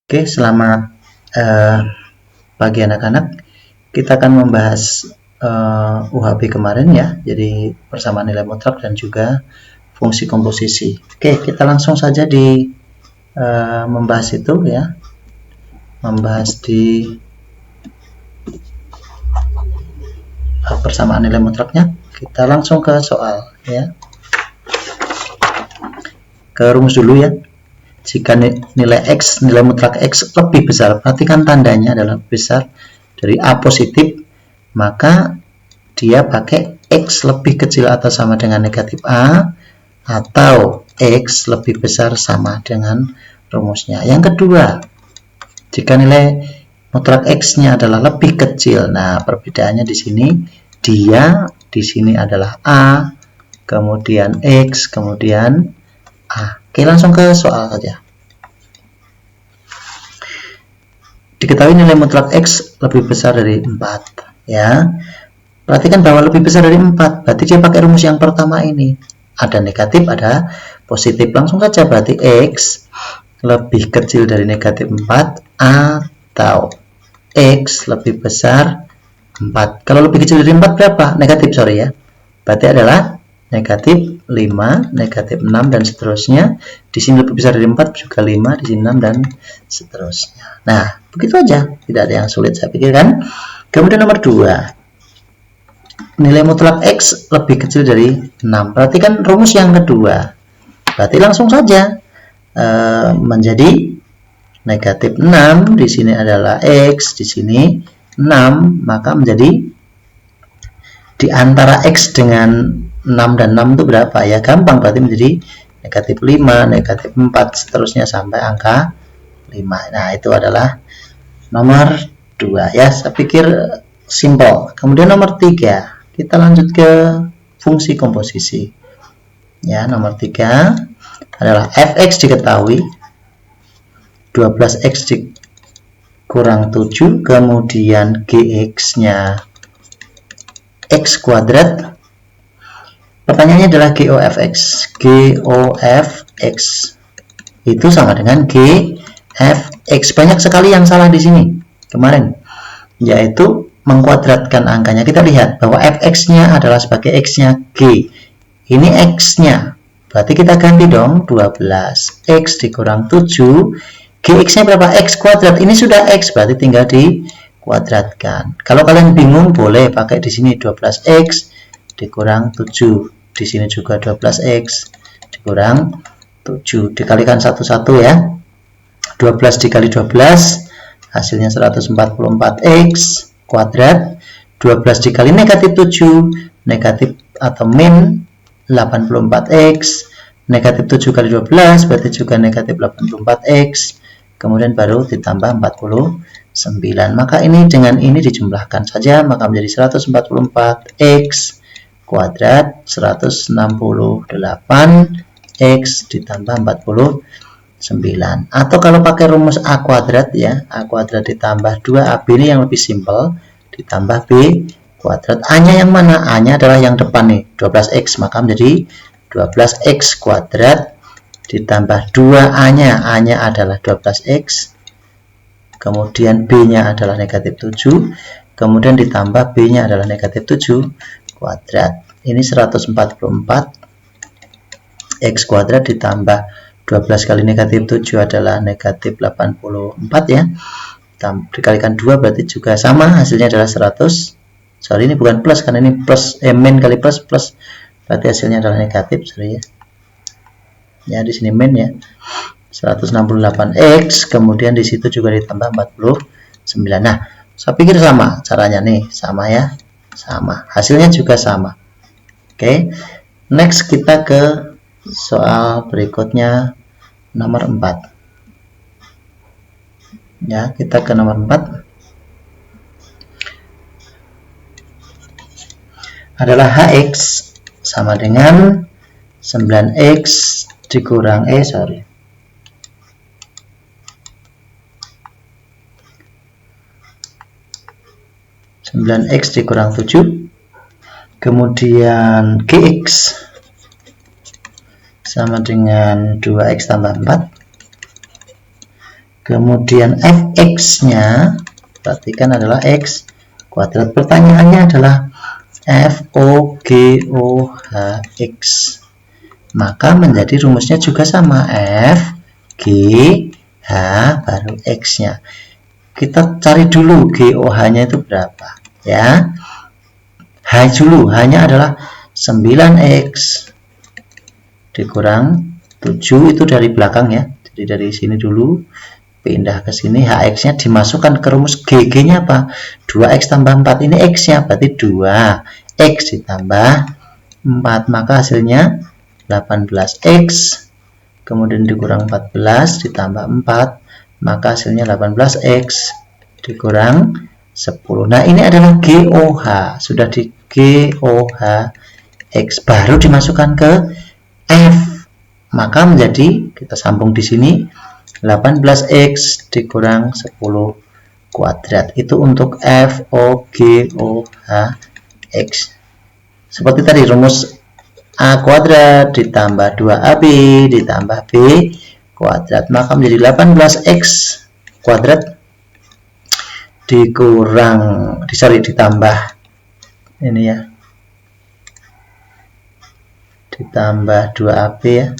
Oke, selamat pagi anak-anak. Kita akan membahas UHB kemarin ya, jadi persamaan nilai mutlak dan juga fungsi komposisi. Oke, kita langsung saja di membahas itu ya, membahas di persamaan nilai mutlaknya. Kita langsung ke soal ya, ke rumus dulu ya. Jika nilai X, nilai mutlak X lebih besar, perhatikan tandanya adalah besar dari A positif, maka dia pakai X lebih kecil atau sama dengan negatif A, atau X lebih besar sama dengan rumusnya. Yang kedua, jika nilai mutlak X-nya adalah lebih kecil, nah perbedaannya di sini, dia di sini adalah A, kemudian X, kemudian A. Oke, langsung ke soal saja. Diketahui nilai mutlak X lebih besar dari 4 ya. Perhatikan bahwa lebih besar dari 4, berarti dia pakai rumus yang pertama ini. Ada negatif, ada positif. Langsung saja berarti X lebih kecil dari negatif 4 atau X lebih besar 4. Kalau lebih kecil dari 4 berapa? Negatif, sorry ya. Berarti adalah negatif 5, negatif 6, dan seterusnya. Di sini lebih besar dari 4 juga 5, di sini 6, dan seterusnya. Nah, begitu aja. Tidak ada yang sulit, saya pikir kan. Kemudian nomor 2. Nilai mutlak X lebih kecil dari 6. Perhatikan rumus yang kedua. Berarti langsung saja menjadi negatif 6. Di sini adalah X, di sini 6. Maka menjadi di antara X dengan 6 dan 6 itu berapa ya? Gampang, berarti menjadi negatif 5, negatif 4, seterusnya sampai angka 5. Nah, itu adalah nomor 2 ya. Saya pikir simple. Kemudian nomor 3, kita lanjut ke fungsi komposisi. Ya, nomor 3 adalah fx diketahui 12x kurang 7, kemudian gx-nya x kuadrat. Pertanyaannya adalah GOFX. GOFX itu sama dengan GFX. Banyak sekali yang salah di sini kemarin, yaitu mengkuadratkan angkanya. Kita lihat bahwa fx-nya adalah sebagai x-nya G. Ini x-nya. Berarti kita ganti dong, 12x dikurang 7. Gx-nya berapa? X kuadrat. Ini sudah x, berarti tinggal dikuadratkan. Kalau kalian bingung, boleh pakai di sini 12x dikurang 7. Di sini juga 12x dikurang 7. Dikalikan satu-satu ya. 12 dikali 12 hasilnya 144x kuadrat. 12 dikali negatif 7, negatif atau min 84x. Negatif 7 kali 12 berarti juga negatif 84x. Kemudian baru ditambah 49. Maka ini dengan ini dijumlahkan saja, maka menjadi 144x kuadrat 168x ditambah 49. Atau kalau pakai rumus A kuadrat ya, A kuadrat ditambah 2AB ini yang lebih simpel, ditambah B kuadrat. A-nya yang mana? A-nya adalah yang depan nih, 12x, maka menjadi 12x kuadrat ditambah 2A-nya, A-nya adalah 12x, kemudian B-nya adalah negatif 7, kemudian ditambah B-nya adalah negatif 7 kuadrat. Ini 144 x kuadrat ditambah 12 kali negatif 7 adalah negatif 84 ya. Dikalikan 2 berarti juga sama, hasilnya adalah 100. Sorry, ini bukan plus karena ini plus, min kali plus, berarti hasilnya adalah negatif, sorry ya. Ya, di sini min ya. 168x, kemudian di situ juga ditambah 49. Nah, saya pikir sama caranya nih, sama ya. Sama, hasilnya juga sama. Oke, next kita ke soal berikutnya, nomor 4 ya. Kita ke nomor 4 adalah hx sama dengan 9x dikurang 9x dikurang 7, kemudian gx sama dengan 2x tambah 4, Kemudian fx-nya, perhatikan adalah x kuadrat. Pertanyaannya adalah FOGOHX. Maka menjadi rumusnya juga sama, F, G, H, baru X-nya. Kita cari dulu GOH-nya itu berapa. Ya, H dulu, H-nya adalah 9X dikurang 7, itu dari belakang ya. Jadi dari sini dulu, pindah ke sini, HX-nya dimasukkan ke rumus, GG-nya apa? 2X tambah 4, ini X-nya berarti 2X ditambah 4, maka hasilnya 18X, kemudian dikurang 14 ditambah 4, maka hasilnya 18X dikurang 10. Nah, ini adalah GOH, sudah di GOH X, baru dimasukkan ke F, maka menjadi, kita sambung di sini, 18X dikurang 10 kuadrat. Itu untuk FOGOH X. Seperti tadi, rumus A kuadrat ditambah 2AB ditambah B kuadrat, maka menjadi 18X kuadrat ditambah ini ya, ditambah 2AB ya,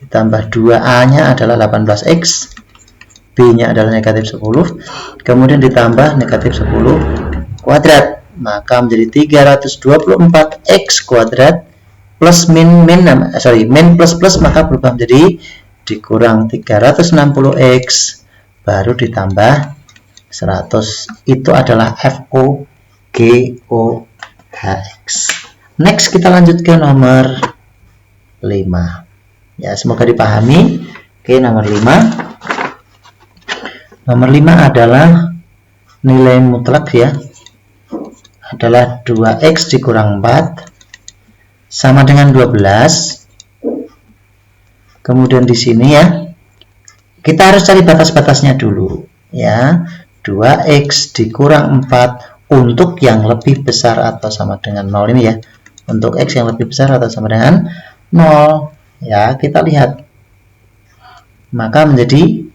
ditambah 2A-nya adalah 18X, B-nya adalah negatif 10, kemudian ditambah negatif 10 kuadrat, maka menjadi 324X kuadrat plus min plus plus, maka berubah menjadi dikurang 360X baru ditambah 100. Itu adalah FOGOHX. Next kita lanjut ke nomor 5. Ya, semoga dipahami. Oke, nomor 5. Nomor 5 adalah nilai mutlak ya, adalah 2X dikurang 4 sama dengan 12. Kemudian di sini ya, kita harus cari batas-batasnya dulu ya. 2X dikurang 4 untuk yang lebih besar atau sama dengan 0 ini ya. Untuk X yang lebih besar atau sama dengan 0 ya, kita lihat. Maka menjadi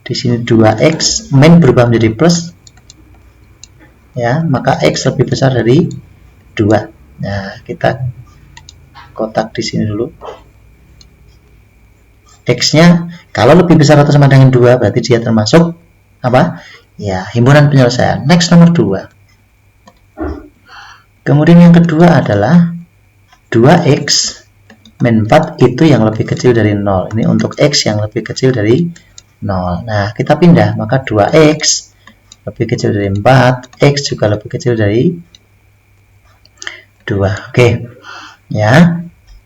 di sini 2X min berubah menjadi plus ya, maka X lebih besar dari 2. Nah, kita kotak di sini dulu. X-nya kalau lebih besar atau sama dengan 2 berarti dia termasuk apa? Ya, himpunan penyelesaian. Next, nomor 2. Kemudian yang kedua adalah 2X min 4 itu yang lebih kecil dari 0. Ini untuk X yang lebih kecil dari 0. Nah, kita pindah, maka 2X lebih kecil dari 4, X juga lebih kecil dari 2. Oke. Ya.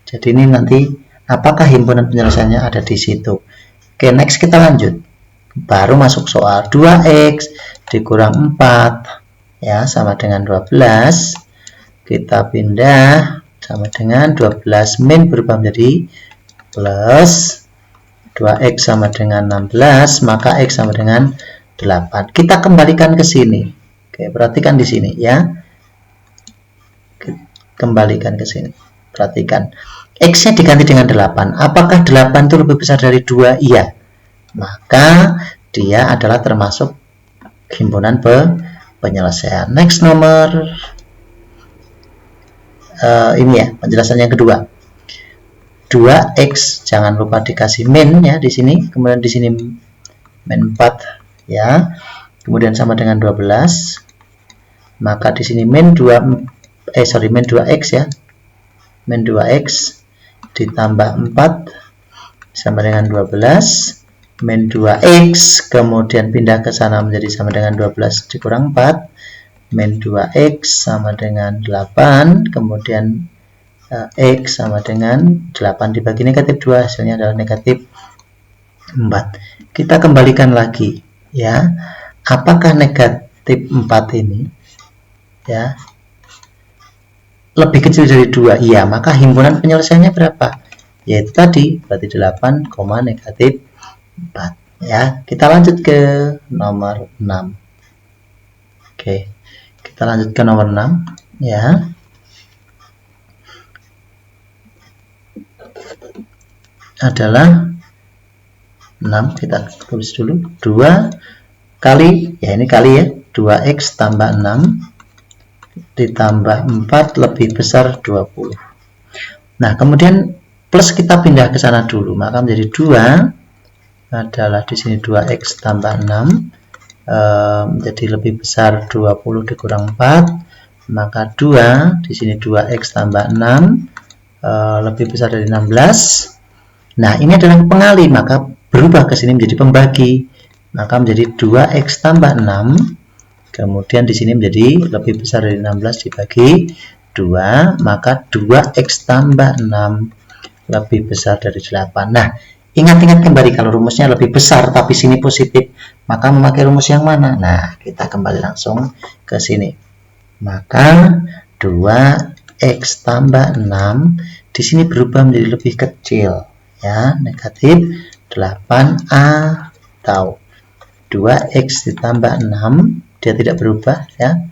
Jadi ini nanti apakah himpunan penyelesaiannya ada di situ. Oke, next kita lanjut. Baru masuk soal. 2X dikurang 4 ya sama dengan 12. Kita pindah sama dengan 12 min berubah menjadi plus 2X sama dengan 16, maka X sama dengan 8. Kita kembalikan ke sini. Oke, perhatikan di sini ya. Kembalikan ke sini. Perhatikan. X-nya diganti dengan 8. Apakah 8 itu lebih besar dari 2? Iya. Maka dia adalah termasuk himpunan penyelesaian. Next, nomor ini ya, penjelasan yang kedua. 2X jangan lupa dikasih min ya di sini, kemudian di sini min 4 ya. Kemudian sama dengan 12. Maka di sini min 2x ya. Min 2x ditambah 4 sama dengan 12. Min 2x kemudian pindah ke sana menjadi sama dengan 12 dikurang 4. Min 2x sama dengan 8, kemudian X sama dengan 8 dibagi negatif 2, hasilnya adalah negatif 4. Kita kembalikan lagi ya. Apakah negatif 4 ini ya lebih kecil dari 2? Iya, maka himpunan penyelesaiannya berapa? Yaitu tadi, berarti 8, negatif 4 ya. Kita lanjut ke nomor 6. Oke, kita lanjut ke nomor 6 ya. adalah 6, kita tulis dulu 2 kali, ya ini kali ya, 2x tambah 6 ditambah 4 lebih besar 20. Nah kemudian plus kita pindah ke sana dulu, maka menjadi 2 adalah di sini 2x tambah 6 menjadi lebih besar 20 dikurang 4, maka 2 di sini 2x tambah 6 lebih besar dari 16. Nah ini adalah pengali, maka berubah ke sini menjadi pembagi, maka menjadi 2x tambah 6, kemudian di sini menjadi lebih besar dari 16 dibagi 2, maka 2x tambah 6 lebih besar dari 8. Nah ingat-ingat kembali, kalau rumusnya lebih besar tapi sini positif, maka memakai rumus yang mana? Nah kita kembali langsung ke sini, maka 2x tambah 6 di sini berubah menjadi lebih kecil, ya, negatif 8 atau 2x ditambah 6, dia tidak berubah, ya.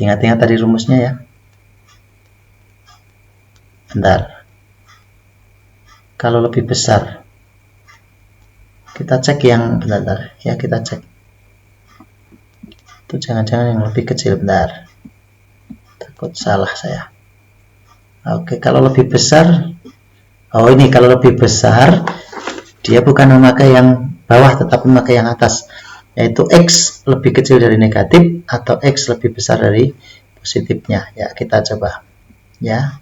Ingat-ingat tadi rumusnya ya. Bentar. Kalau lebih besar, kita cek yang bentar, ya kita cek. Itu jangan-jangan yang lebih kecil, bentar. Takut salah saya. Oke, kalau lebih besar, oh ini kalau lebih besar dia bukan memakai yang bawah tetapi memakai yang atas, yaitu x lebih kecil dari negatif atau x lebih besar dari positifnya. Ya kita coba ya.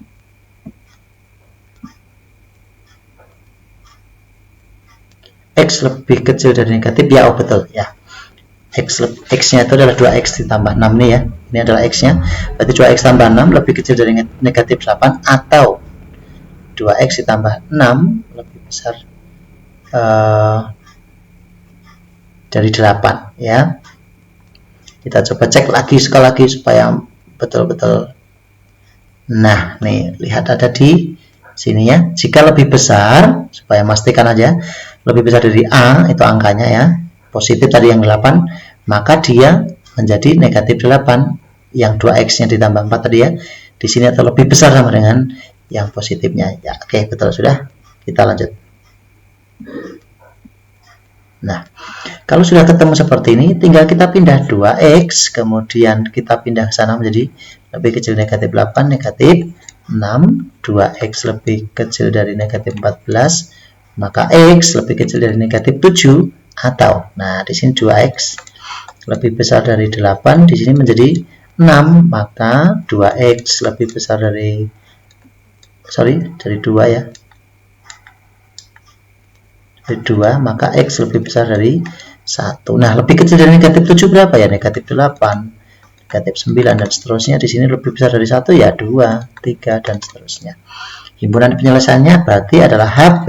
X lebih kecil dari negatif, ya, oh betul ya. X-nya itu adalah 2x ditambah 6 nih ya. Ini adalah x-nya, berarti 2x tambah 6 lebih kecil dari negatif 8 atau 2x ditambah 6 lebih besar dari 8 ya. Kita coba cek lagi sekali lagi supaya betul-betul. Nah nih lihat ada di sini ya, jika lebih besar, supaya pastikan aja lebih besar dari A itu angkanya ya, positif tadi yang 8, maka dia menjadi negatif 8 yang 2x nya ditambah 4 tadi ya, di sini atau lebih besar sama dengan yang positifnya ya. Oke betul, sudah, kita lanjut. Nah kalau sudah ketemu seperti ini, tinggal kita pindah 2x, kemudian kita pindah ke sana menjadi lebih kecil negatif 8, negatif 6, 2x lebih kecil dari negatif 14, maka x lebih kecil dari negatif 7, atau, nah di sini 2x lebih besar dari 8, di sini menjadi 6, maka 2x lebih besar dari, dari 2 ya, dari 2, maka x lebih besar dari 1. Nah lebih kecil dari negatif 7 berapa ya? Negatif 8, negatif 9 dan seterusnya. Di sini lebih besar dari 1 ya 2, 3 dan seterusnya. Himpunan penyelesaiannya berarti adalah HP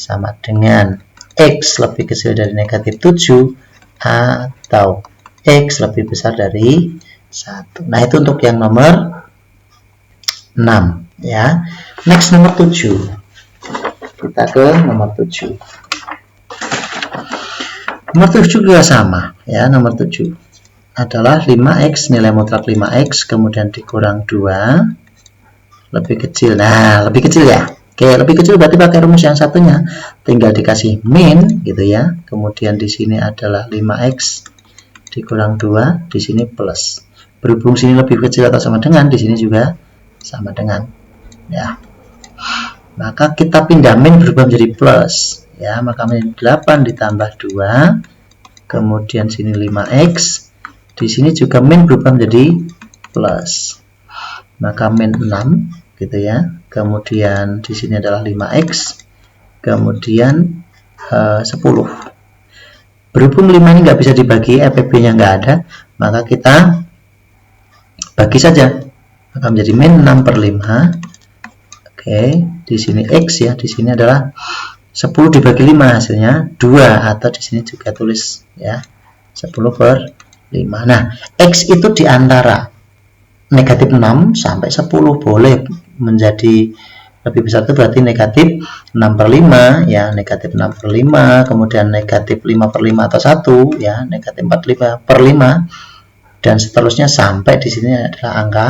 sama dengan x lebih kecil dari negatif 7 atau x lebih besar dari 1. Nah itu untuk yang nomor 6 ya. Next nomor 7. Kita ke nomor 7. Nomor 7 juga sama ya. Nomor 7 adalah 5x, nilai mutlak 5x kemudian dikurang 2 lebih kecil. Nah lebih kecil ya. Oke, lebih kecil berarti pakai rumus yang satunya, tinggal dikasih min gitu ya. Kemudian di sini adalah 5x dikurang 2, di sini plus. Berhubung sini lebih kecil atau sama dengan, di sini juga sama dengan ya. Maka kita pindah min berubah menjadi plus ya, maka menjadi 8 ditambah 2, kemudian sini 5x, di sini juga min berubah menjadi plus, maka min 6 gitu ya. Kemudian di sini adalah 5x, kemudian 10. Berhubung 5 ini nggak bisa dibagi, FPB nya nggak ada, maka kita bagi saja, maka menjadi min 6 per 5. Oke, di sini x ya, di sini adalah 10 dibagi 5 hasilnya 2, atau di sini juga tulis ya 10 per 5. Nah, x itu diantara negatif 6 sampai 10, boleh menjadi lebih besar itu berarti negatif 6 per 5 ya, negatif 6 per 5, kemudian negatif 5 per 5 atau 1 ya, negatif 45 per 5 dan seterusnya sampai di sini adalah angka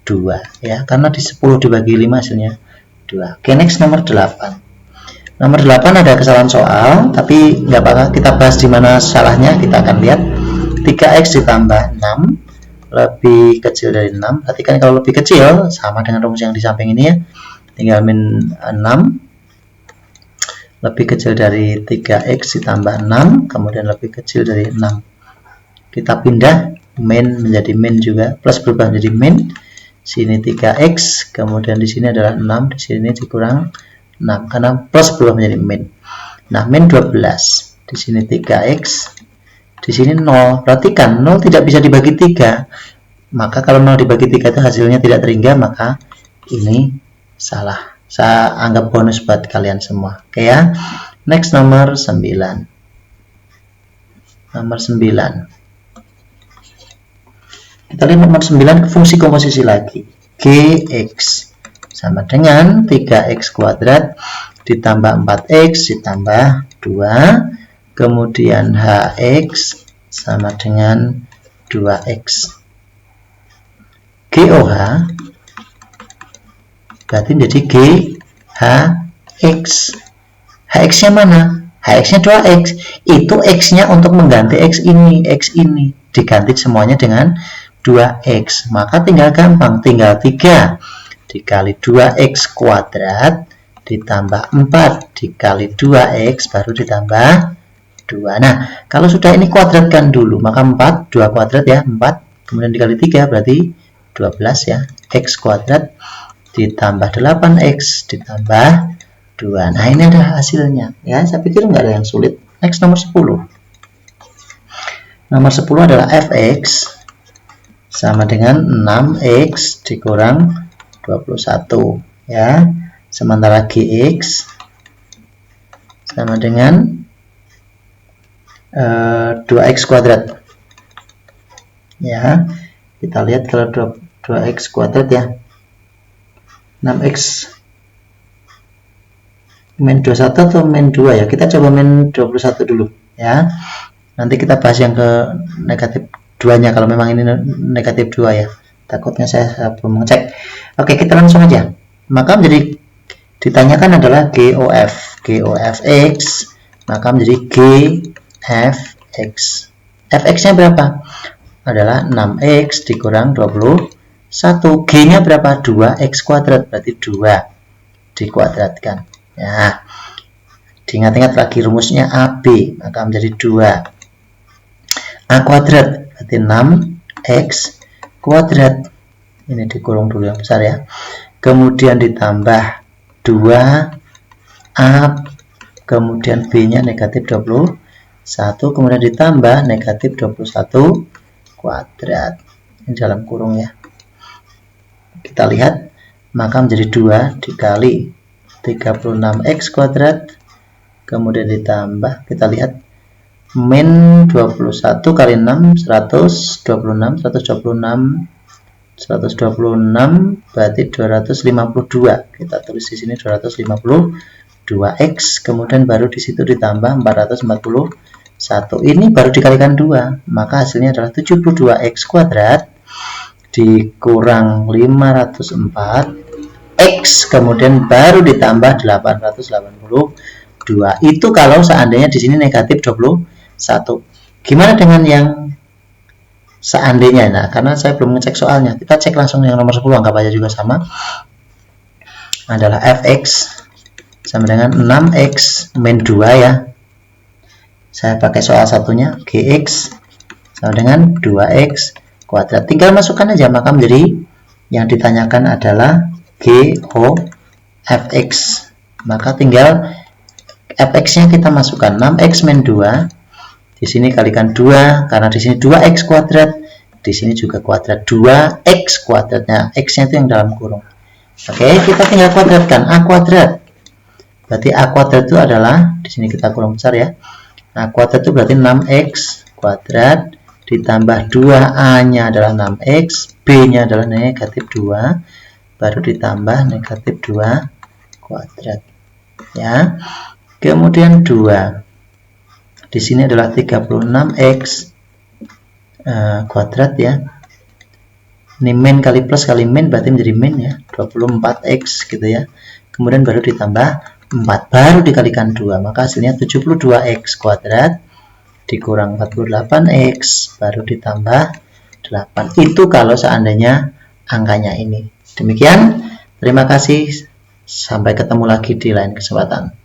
2 ya, karena di 10 dibagi 5 hasilnya 2. Oke, next nomor 8. Nomor 8 ada kesalahan soal, tapi nggak apa-apa, kita bahas di mana salahnya. Kita akan lihat 3x ditambah 6 lebih kecil dari 6. Perhatikan kalau lebih kecil sama dengan rumus yang di samping ini ya, tinggal min 6 lebih kecil dari 3x ditambah 6, kemudian lebih kecil dari 6. Kita pindah min menjadi min juga, plus berubah menjadi min. Sini 3x, kemudian di sini adalah 6, di sini dikurang 6 karena plus berubah menjadi min. Nah, min 12. Di sini 3x, di sini 0. Perhatikan 0 tidak bisa dibagi 3. Maka kalau 0 dibagi 3 itu hasilnya tidak terhingga, maka ini salah. Saya anggap bonus buat kalian semua. Oke ya. Next nomor 9. Nomor 9. Kita lihat nomor 9, fungsi komposisi lagi. Gx sama dengan 3x kuadrat ditambah 4x ditambah 2. Kemudian hx sama dengan 2x. GOH berarti menjadi GHX. HX-nya mana? HX-nya 2x. Itu x-nya untuk mengganti x ini diganti semuanya dengan 2x. Maka tinggal gampang, tinggal 3 dikali 2x kuadrat ditambah 4 dikali 2x baru ditambah 2. Nah, kalau sudah ini kuadratkan dulu, maka 4, 2 kuadrat ya, 4, kemudian dikali 3 berarti 12 ya, x kuadrat ditambah 8x ditambah 2. Nah, ini adalah hasilnya ya, saya pikir nggak ada yang sulit. Next, nomor 10. Nomor 10 adalah fx sama dengan 6x dikurang 21 ya. Sementara gx sama dengan 2x kuadrat ya. Kita lihat kalau 2x kuadrat ya, 6x min 21 atau min 2 ya. Kita coba min 21 dulu ya, nanti kita bahas yang ke negatif 2 nya kalau memang ini negatif 2 ya, takutnya saya belum mengecek. Oke, kita langsung aja. Maka menjadi ditanyakan adalah GOFX, maka menjadi GFX. Fx nya berapa? Adalah 6x dikurang 21. G nya berapa? 2x kuadrat, berarti 2 dikuadratkan ya. Diingat-ingat lagi rumusnya AB, maka menjadi 2 A kuadrat berarti 6x kuadrat, ini dikurung dulu yang besar ya, kemudian ditambah 2A, kemudian B nya negatif 21, kemudian ditambah negatif 21 kuadrat, ini dalam kurung ya. Kita lihat, maka menjadi 2 dikali 36x kuadrat, kemudian ditambah, kita lihat min 21 kali 6 126 berarti 252. Kita tulis di sini 252x, kemudian baru di situ ditambah 441. Ini baru dikalikan 2, maka hasilnya adalah 72x kuadrat dikurang 504x, kemudian baru ditambah 882. Itu kalau seandainya di sini negatif 21. Gimana dengan yang seandainya? Nah, karena saya belum ngecek soalnya, kita cek langsung yang nomor 10, anggap aja juga sama. Adalah fx sama dengan 6x min 2 ya. Saya pakai soal satunya, gx sama dengan 2x kuadrat. Tinggal masukkan aja, maka menjadi yang ditanyakan adalah GOFX. Maka tinggal fx-nya kita masukkan 6x min 2. Di sini kalikan 2 karena di sini 2x kuadrat, di sini juga kuadrat 2x kuadratnya, x-nya itu yang dalam kurung. Oke, kita tinggal kuadratkan A kuadrat. Berarti A kuadrat itu adalah, di sini kita kurung besar ya. A kuadrat itu berarti 6x kuadrat ditambah 2A-nya adalah 6x, B-nya adalah negatif 2, baru ditambah negatif 2 kuadrat ya. Kemudian 2 di sini adalah 36x kuadrat ya. Ini min kali plus kali min berarti menjadi min ya, 24x gitu ya. Kemudian baru ditambah 4 baru dikalikan 2, maka hasilnya 72x kuadrat dikurang 48x baru ditambah 8. Itu kalau seandainya angkanya ini. Demikian, terima kasih, sampai ketemu lagi di lain kesempatan.